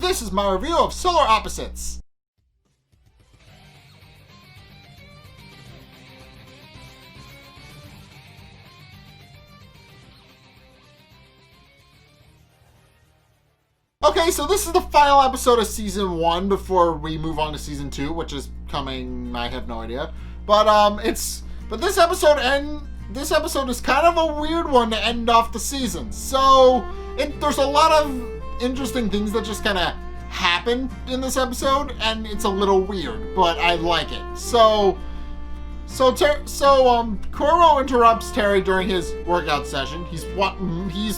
this is my review of Solar Opposites. Okay, so this is the final episode of Season 1 before we move on to Season 2, which is coming, I have no idea. But this episode is kind of a weird one to end off the season. So, there's a lot of interesting things that just kind of happen in this episode, and it's a little weird, but I like it. So Korvo interrupts Terry during his workout session. He's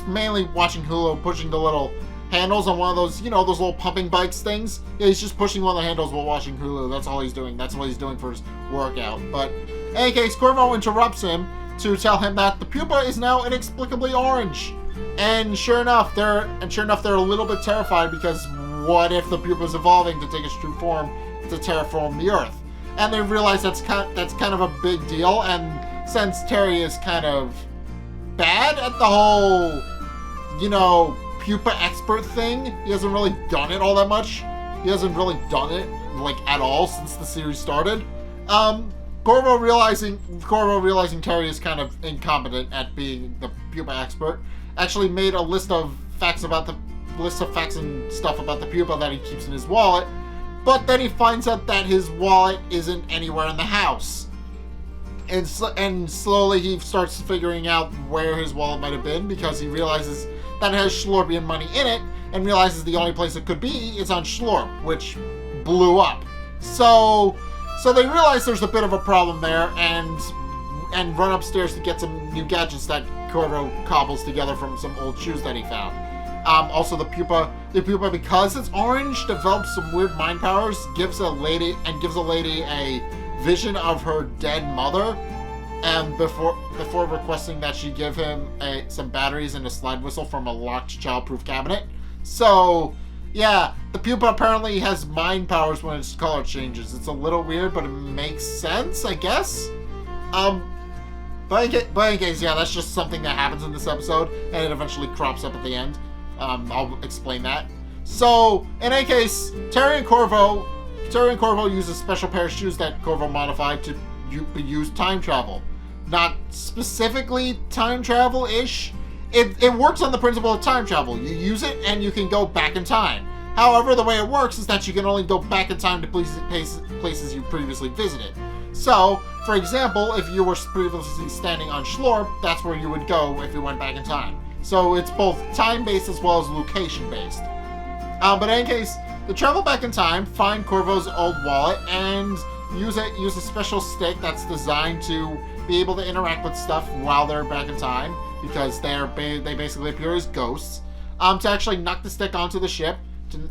mainly watching Hulu, pushing the little handles on one of those, those little pumping bikes things. Yeah, he's just pushing one of the handles while watching Hulu. That's all he's doing. That's what he's doing for his workout. But in any case, Korvo interrupts him to tell him that the pupa is now inexplicably orange. And sure enough, they're a little bit terrified, because what if the pupa is evolving to take its true form to terraform the Earth? And they realize that's kind of a big deal. And since Terry is kind of bad at the whole, pupa expert thing, he hasn't really done it all that much. He hasn't really done it at all since the series started. Korvo realizing Terry is kind of incompetent at being the pupa expert, actually made a list of facts and stuff about the pupa that he keeps in his wallet. But then he finds out that his wallet isn't anywhere in the house. And slowly he starts figuring out where his wallet might have been, because he realizes that it has Shlorpian money in it, and realizes the only place it could be is on Shlorp, which blew up. So they realize there's a bit of a problem there, and run upstairs to get some new gadgets that Korvo cobbles together from some old shoes that he found. Also, the pupa, because it's orange, develops some weird mind powers, gives a lady a vision of her dead mother, and before requesting that she give him some batteries and a slide whistle from a locked childproof cabinet. So, yeah, the pupa apparently has mind powers when its color changes. It's a little weird, but it makes sense, I guess. But in any case, yeah, that's just something that happens in this episode, and it eventually crops up at the end. I'll explain that. So, in any case, Terry and Korvo use a special pair of shoes that Korvo modified to use time travel. Not specifically time travel-ish. It works on the principle of time travel. You use it and you can go back in time. However, the way it works is that you can only go back in time to places you previously visited. So, for example, if you were previously standing on Shlorp, that's where you would go if you went back in time. So it's both time-based as well as location-based. But in any case, they travel back in time, find Korvo's old wallet, and use a special stick that's designed to be able to interact with stuff while they're back in time, because they basically appear as ghosts, to actually knock the stick onto the ship,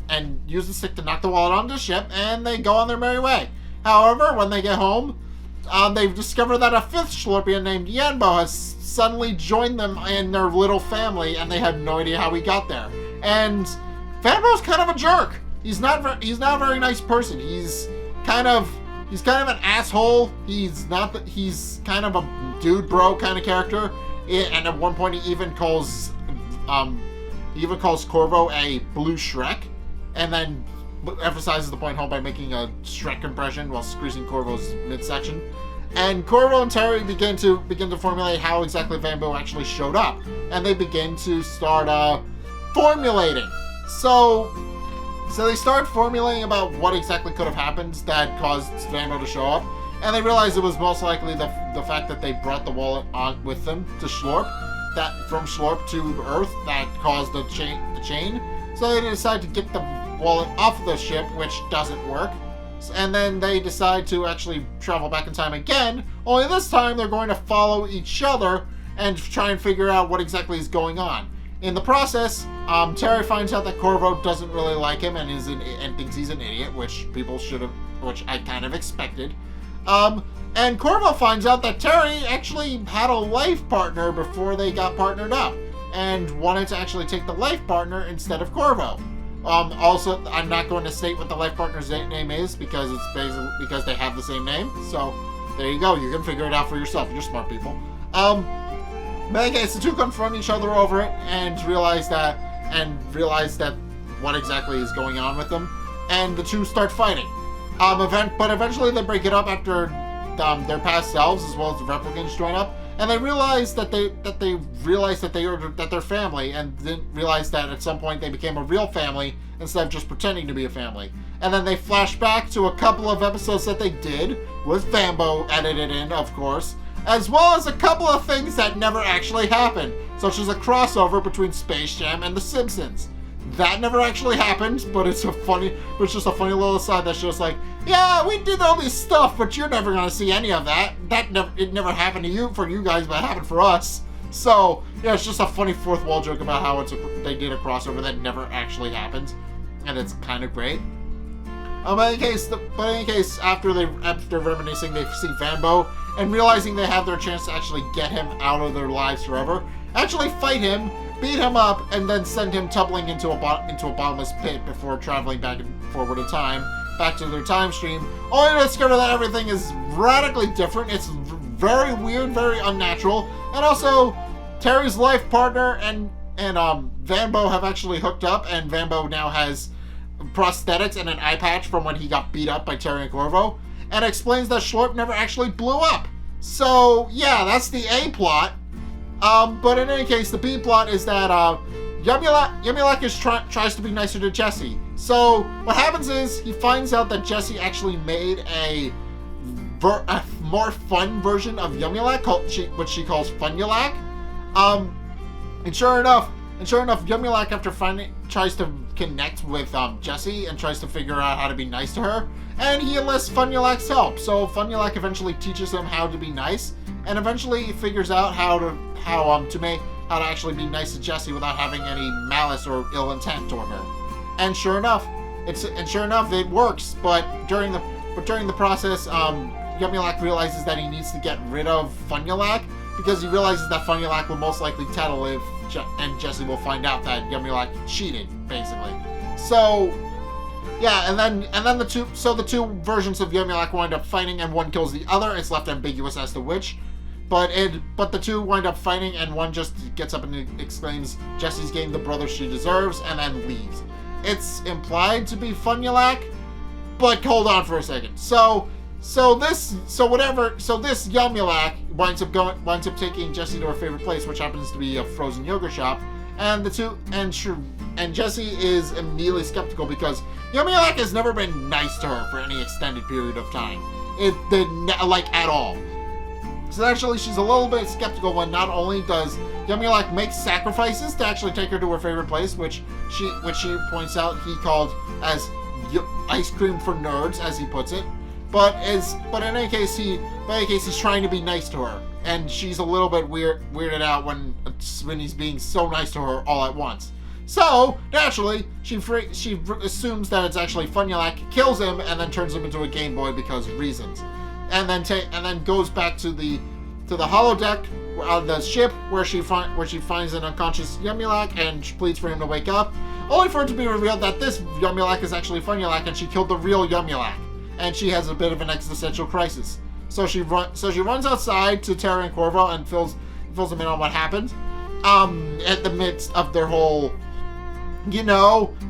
and use the stick to knock the wallet onto the ship, and they go on their merry way. However, when they get home, they've discovered that a fifth Shlorpian named Vanbo has suddenly joined them in their little family, and they have no idea how he got there. And Vanbo's kind of a jerk. He's not a very nice person. He's kind of an asshole. He's kind of a dude bro kind of character. And at one point he even calls Korvo a blue Shrek, and then emphasizes the point home by making a Shrek impression while squeezing Korvo's midsection. And Korvo and Terry begin to formulate how exactly Vanbo actually showed up, and they begin to start formulating. So they start formulating about what exactly could have happened that caused Vanbo to show up, and they realize it was most likely the fact that they brought the wallet on with them to Shlorp, that from Shlorp to Earth, that caused the chain. So they decide to get the wallet off of the ship, which doesn't work. And then they decide to actually travel back in time again, only this time they're going to follow each other and try and figure out what exactly is going on. In the process, Terry finds out that Korvo doesn't really like him and thinks he's an idiot, which I kind of expected. And Korvo finds out that Terry actually had a life partner before they got partnered up, and wanted to actually take the life partner instead of Korvo. Also, I'm not going to state what the life partner's name is, because it's basically because they have the same name. So there you go. You can figure it out for yourself. You're smart people. But in any case, the two confront each other over it and realize that what exactly is going on with them, and the two start fighting. But eventually they break it up after their past selves as well as the replicants join up, and they realize that they're family, and didn't realize that at some point they became a real family instead of just pretending to be a family. And then they flash back to a couple of episodes that they did, with Vanbo edited in, of course, as well as a couple of things that never actually happened, such as a crossover between Space Jam and The Simpsons. That never actually happened, but it's just a funny little aside that's just like, yeah, we did all this stuff, but you're never gonna see any of that. It never happened to you, for you guys, but it happened for us. So, yeah, it's just a funny fourth wall joke about how they did a crossover that never actually happened, and it's kind of great. In any case, after reminiscing, they see Vanbo, and realizing they have their chance to actually get him out of their lives forever, actually fight him, beat him up, and then send him tumbling into a bottomless pit before traveling back and forward in time, back to their time stream, only to discover that everything is radically different. It's very weird, very unnatural, and also Terry's life partner and Vanbo have actually hooked up, and Vanbo now has prosthetics and an eye patch from when he got beat up by Terry and Korvo, and explains that Shlorp never actually blew up. So yeah, that's the A plot. But in any case, the B plot is that Yumyulack tries to be nicer to Jesse. So what happens is he finds out that Jesse actually made a more fun version of Yumyulack, which she calls Funyulack. And sure enough, Yumyulack, after tries to connect with Jessie and tries to figure out how to be nice to her, and he enlists Funyulack's help. So Funyulack eventually teaches him how to be nice, and eventually figures out how to actually be nice to Jessie without having any malice or ill intent toward her. And sure enough, it works. But during the process, Yumyulack realizes that he needs to get rid of Funyulack, because he realizes that Funyulack will most likely tattle and Jesse will find out that Yumyulack cheated, basically. So yeah, and then the two versions of Yumyulack wind up fighting, and one kills the other. It's left ambiguous as to which, but the two wind up fighting, and one just gets up and exclaims, "Jesse's getting the brother she deserves," and then leaves. It's implied to be Funyulack, but hold on for a second. So this Yumyulack winds up taking Jesse to her favorite place, which happens to be a frozen yogurt shop, and Jesse is immediately skeptical because Yumyulack has never been nice to her for any extended period of time. At all. So actually, she's a little bit skeptical when not only does Yumyulack make sacrifices to actually take her to her favorite place, which she points out he called as ice cream for nerds, as he puts it. But in any case, he's trying to be nice to her, and she's a little bit weirded out when he's being so nice to her all at once. So naturally, she assumes that it's actually Funyulack, kills him, and then turns him into a Game Boy because reasons, and then goes back to the holodeck of the ship where she finds an unconscious Yumyulack and pleads for him to wake up, only for it to be revealed that this Yumyulack is actually Funyulack and she killed the real Yumyulack. And she has a bit of an existential crisis. So she runs outside to Terry and Korvo and fills them in on what happened. At the midst of their whole,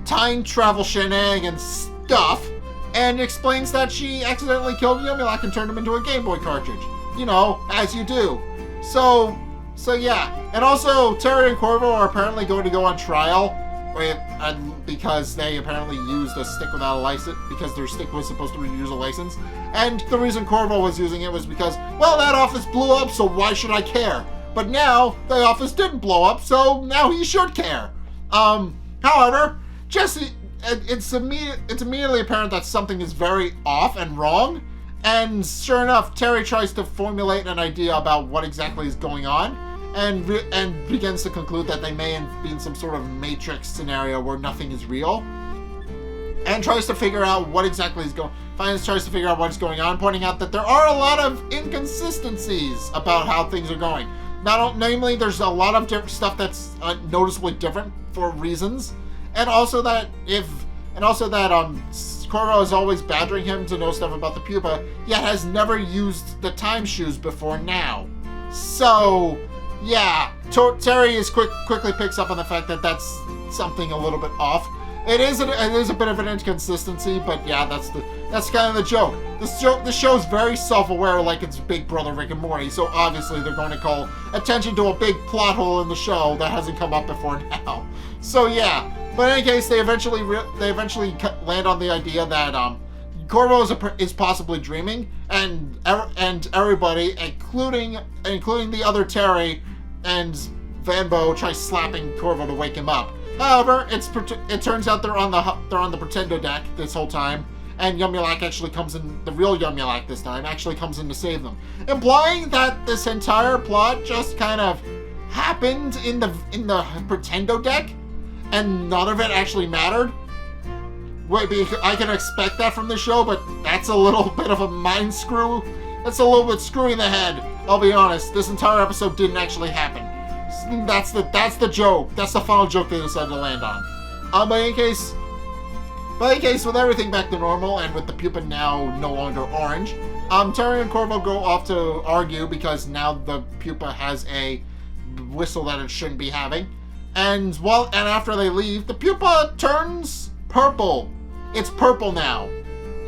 time travel shenanigans stuff, and explains that she accidentally killed Yumyulack and turned him into a Game Boy cartridge. As you do. So yeah. And also, Terry and Korvo are apparently going to go on trial because they apparently used a stick without a license, because their stick was supposed to use a license. And the reason Korvo was using it was because, well, that office blew up, so why should I care? But now, the office didn't blow up, so now he should care. However, Jesse, it's immediately apparent that something is very off and wrong, and sure enough, Terry tries to formulate an idea about what exactly is going on, and begins to conclude that they may be in some sort of Matrix scenario where nothing is real, and tries to figure out what exactly is going on, pointing out that there are a lot of inconsistencies about how things are going. Namely, there's a lot of different stuff that's noticeably different for reasons, and also that Korvo is always badgering him to know stuff about the Pupa, yet has never used the time shoes before now. So yeah, Terry quickly picks up on the fact that that's something a little bit off, It is a bit of an inconsistency, but yeah, that's kind of the joke. The show's very self-aware, like it's Big Brother Rick and Morty, so obviously they're going to call attention to a big plot hole in the show that hasn't come up before now. So yeah, but in any case, they eventually land on the idea that Korvo is possibly dreaming, and everybody, including the other Terry and Vanbo, try slapping Korvo to wake him up. However, it turns out they're on the Pretendo deck this whole time, and Yumyulack actually comes in. The real Yumyulack this time actually comes in to save them, implying that this entire plot just kind of happened in the Pretendo deck, and none of it actually mattered. Wait, I can expect that from the show, but that's a little bit of a mind screw. That's a little bit screwy in the head. I'll be honest. This entire episode didn't actually happen. That's the joke. That's the final joke they decided to land on. But in any case, with everything back to normal and with the Pupa now no longer orange, Terry and Korvo go off to argue because now the Pupa has a whistle that it shouldn't be having, and after they leave, the Pupa turns purple. It's purple now,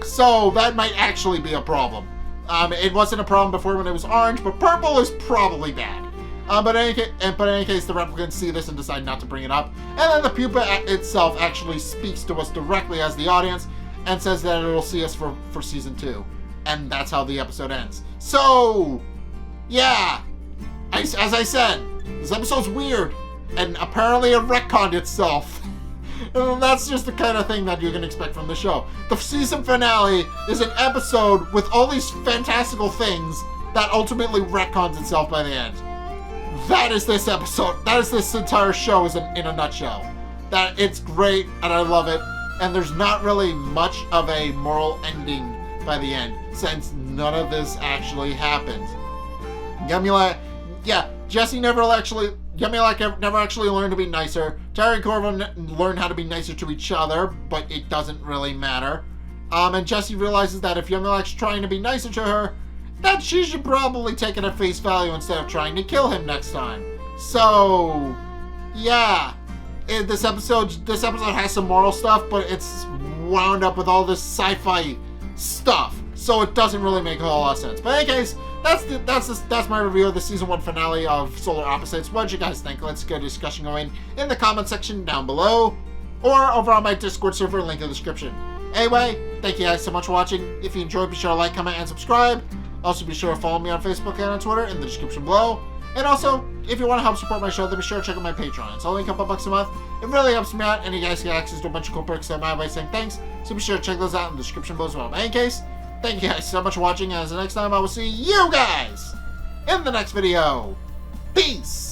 so that might actually be a problem. It wasn't a problem before when it was orange, but purple is probably bad. But in any case, the replicants see this and decide not to bring it up. And then the Pupa itself actually speaks to us directly as the audience and says that it'll see us for season 2. And that's how the episode ends. So, yeah. As I said, this episode's weird. And apparently it retconned itself. And that's just the kind of thing that you can expect from the show. The season finale is an episode with all these fantastical things that ultimately retcons itself by the end. That is this episode. That is this entire show in a nutshell. That it's great and I love it. And there's not really much of a moral ending by the end, since none of this actually happened. Yumyulack never actually learned to be nicer. Terry and Korvo learned how to be nicer to each other, but it doesn't really matter. And Jessie realizes that if Yumyulack's trying to be nicer to her, that she should probably take it at face value instead of trying to kill him next time. So, yeah. This episode has some moral stuff, but it's wound up with all this sci-fi stuff, so it doesn't really make a whole lot of sense. But in any case, that's my review of the season 1 finale of Solar Opposites. What did you guys think? Let's get a discussion going in the comment section down below, or over on my Discord server, link in the description. Anyway, thank you guys so much for watching. If you enjoyed, be sure to like, comment, and subscribe. Also, be sure to follow me on Facebook and on Twitter in the description below. And also, if you want to help support my show, then be sure to check out my Patreon. It's only a couple bucks a month. It really helps me out, and you guys get access to a bunch of cool perks that my way saying thanks. So be sure to check those out in the description below as well. In any case, thank you guys so much for watching, and as the next time, I will see you guys in the next video. Peace!